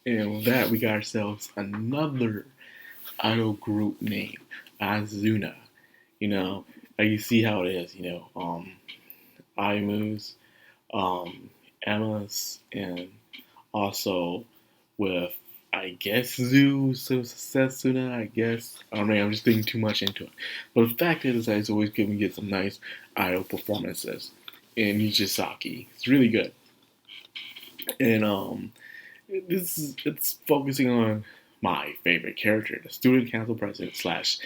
And with that, we got ourselves another idol group name, Azuna. You know, you see how it is. Imu's, Emma's, and also with I guess Zoo Setsuna. I guess I don't know. I'm just thinking too much into it. But the fact is that it's always good to get some nice idol performances in Nijigasaki. It's really good. And it's focusing on my favorite character, the student council president slash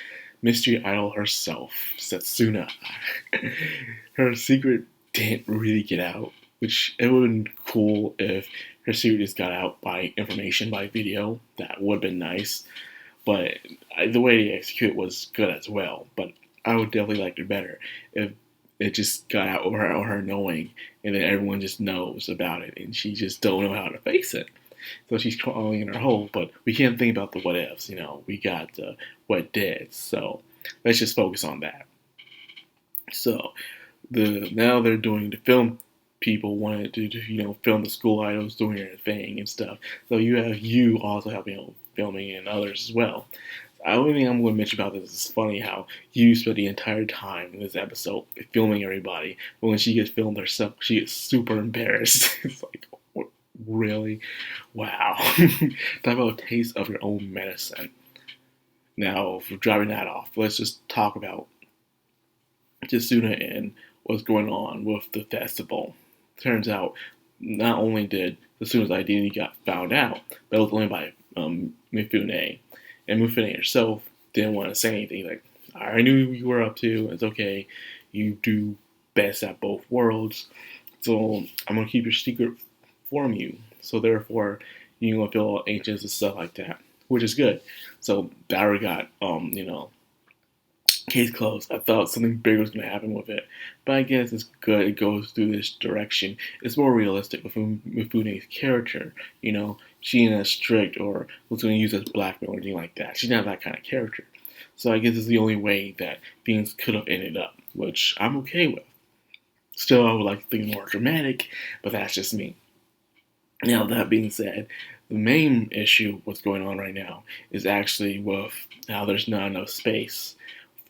mystery idol herself, Setsuna. Her secret didn't really get out, which it would have been cool if her secret just got out by information, by video. That would have been nice. But the way they execute was good as well. But I would definitely like it better if it just got out over her knowing, and then everyone just knows about it, and she just don't know how to face it. So she's crawling in her hole, but we can't think about the what ifs. We got what did. So let's just focus on that. So now they're doing the film. People wanted to film the school idols doing their thing and stuff. So you have you also helping filming and others as well. The only thing I'm going to mention about this is funny how you spent the entire time in this episode filming everybody, but when she gets filmed herself, she gets super embarrassed. It's like, really? Wow. Talk about a taste of your own medicine. Now, for dropping that off, let's just talk about Tsuna and what's going on with the festival. Turns out, not only did Tsuna's identity got found out, but it was only by Mifune. And Mifune herself didn't want to say anything. Like, I already knew what you were up to. It's okay. You do best at both worlds. So I'm going to keep your secret from you. So therefore, you won't feel all anxious and stuff like that, which is good. So Barry got, case closed. I thought something big was going to happen with it, but I guess it's good. It goes through this direction. It's more realistic with Mifune's character. She ain't as strict or was going to use as blackmail or anything like that. She's not that kind of character. So I guess it's the only way that things could have ended up, which I'm okay with. Still, I would like to think more dramatic, but that's just me. Now, that being said, the main issue, what's going on right now, is actually with how there's not enough space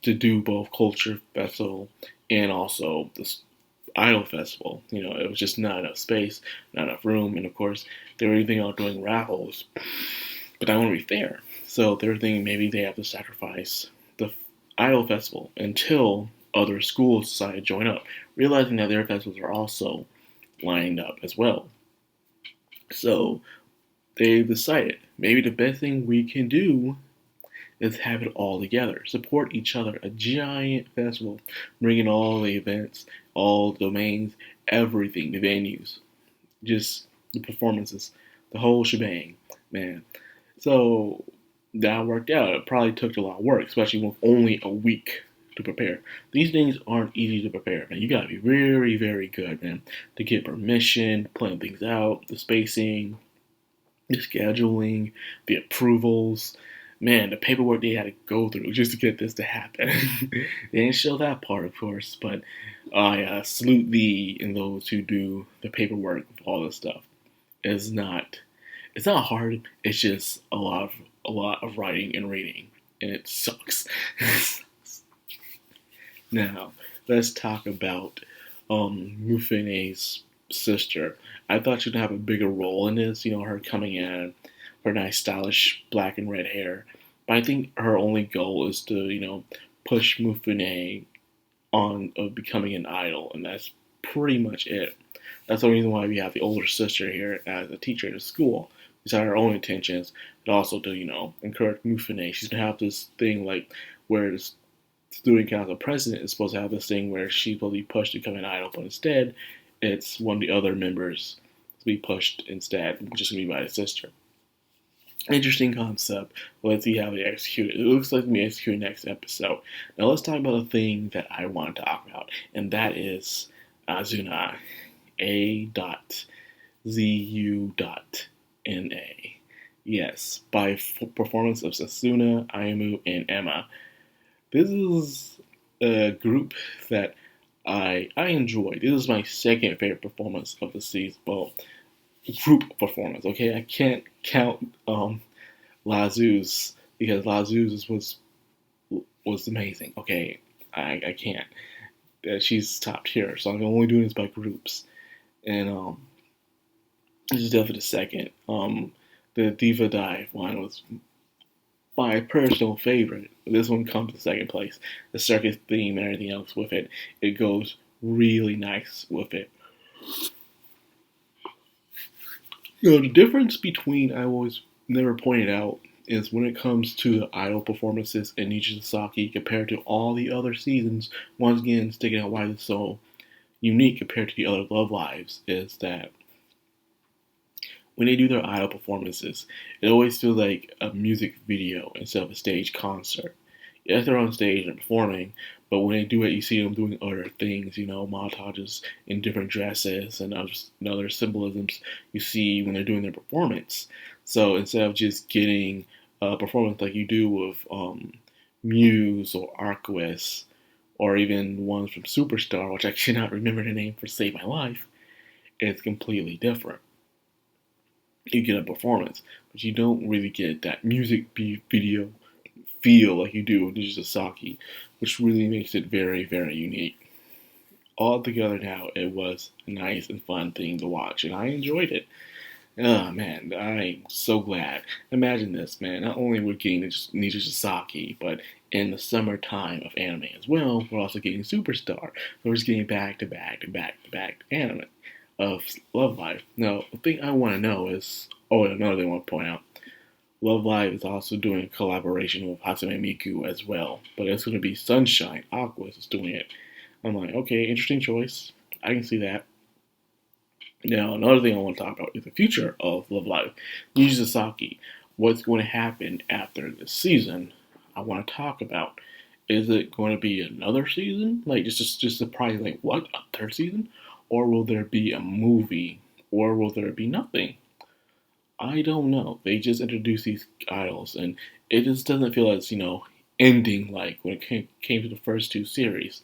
to do both culture festival and also this idol festival. It was just not enough space, not enough room, and of course they were thinking about doing raffles, but that won't be fair. So they were thinking maybe they have to sacrifice the idol festival until other schools decide to join up, realizing that their festivals are also lined up as well. So they decided maybe the best thing we can do is have it all together. Support each other. A giant festival, bringing all the events, all the domains, everything, the venues, just the performances, the whole shebang, man. So that worked out. It probably took a lot of work, especially with only a week to prepare. These things aren't easy to prepare, man. You gotta be very, very good, man, to get permission, plan things out, the spacing, the scheduling, the approvals. Man, the paperwork they had to go through just to get this to happen. They didn't show that part, of course, but I salute thee and those who do the paperwork of all this stuff. It's not, it's not hard. It's just a lot of writing and reading, and it sucks. Now, let's talk about Mufine's sister. I thought she'd have a bigger role in this. Her coming in, her nice stylish black and red hair. But I think her only goal is to, push Mufune on becoming an idol, and that's pretty much it. That's the reason why we have the older sister here as a teacher at the school. Besides her own intentions, but also to, encourage Mufune. She's gonna have this thing like where the student council president is supposed to have this thing where she's supposed to be pushed to become an idol, but instead, it's one of the other members to be pushed instead, just to be by the sister. Interesting concept. Let's see how they execute it. It looks like we execute next episode. Now let's talk about a thing that I want to talk about, and that is Azuna. A.ZU.NA. Yes, by performance of Sasuna, Ayumu, and Emma. This is a group that I enjoyed. This is my second favorite performance of the season. Well, group performance. Okay, I can't count Lazu's because Lazu's was amazing. Okay, I can't. She's top tier, so I'm only doing this by groups. And this is definitely the second. The Diva Dive one was my personal favorite. This one comes in second place. The circus theme and everything else with it, it goes really nice with it. The difference between I always never pointed out is when it comes to the idol performances in Nijigasaki compared to all the other seasons. Once again, sticking out why it's so unique compared to the other Love Lives is that when they do their idol performances, it always feels like a music video instead of a stage concert. Yes, they're on stage and performing, but when they do it, you see them doing other things, montages in different dresses and other symbolisms you see when they're doing their performance. So instead of just getting a performance like you do with Muse or Arquez, or even ones from Superstar, which I cannot remember the name for save my life, it's completely different. You get a performance, but you don't really get that music video feel like you do with Nijigasaki, which really makes it very, very unique. Altogether now, it was a nice and fun thing to watch, and I enjoyed it. Oh man, I'm so glad. Imagine this, man. Not only we're getting Nijigasaki, but in the summertime of anime as well, we're also getting Superstar. So we're just getting back to back to back to back anime of Love Live. Now, the thing I want to know is, another thing I want to point out, Love Live is also doing a collaboration with Hatsune Miku as well, but it's going to be Sunshine. Aqua is doing it. I'm like, okay, interesting choice. I can see that. Now, another thing I want to talk about is the future of Love Live. Nijigasaki, what's going to happen after this season? I want to talk about. Is it going to be another season? Like, just surprising, like, what, a third season? Or will there be a movie? Or will there be nothing? I don't know. They just introduced these idols, and it just doesn't feel as, ending like when it came to the first two series,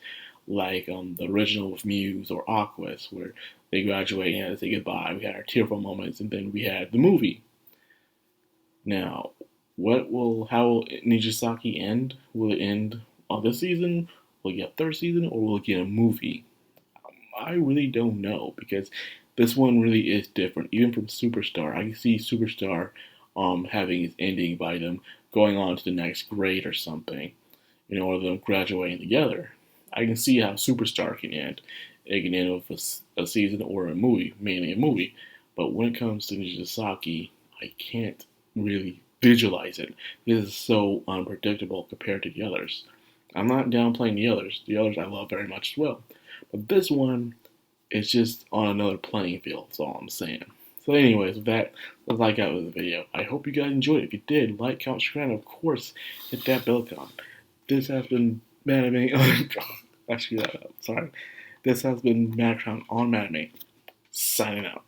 like the original with Muse or Aquas, where they graduate and had to say goodbye. We had our tearful moments, and then we had the movie. Now, how will Nijisaki end? Will it end on this season? Will it get a third season, or will it get a movie? I really don't know because this one really is different. Even from Superstar, I can see Superstar having its ending by them going on to the next grade or something, or them graduating together. I can see how Superstar can end. It can end with a season or a movie, mainly a movie. But when it comes to Nijisaki, I can't really visualize it. This is so unpredictable compared to the others. I'm not downplaying the others. The others I love very much as well. But this one is just on another playing field, that's all I'm saying. So anyways, with that, let's like out with the video. I hope you guys enjoyed it. If you did, like, comment, subscribe, and of course, hit that bell icon. This has been Madame. I screwed that up. Sorry. This has been Madcrown on Madame. Signing out.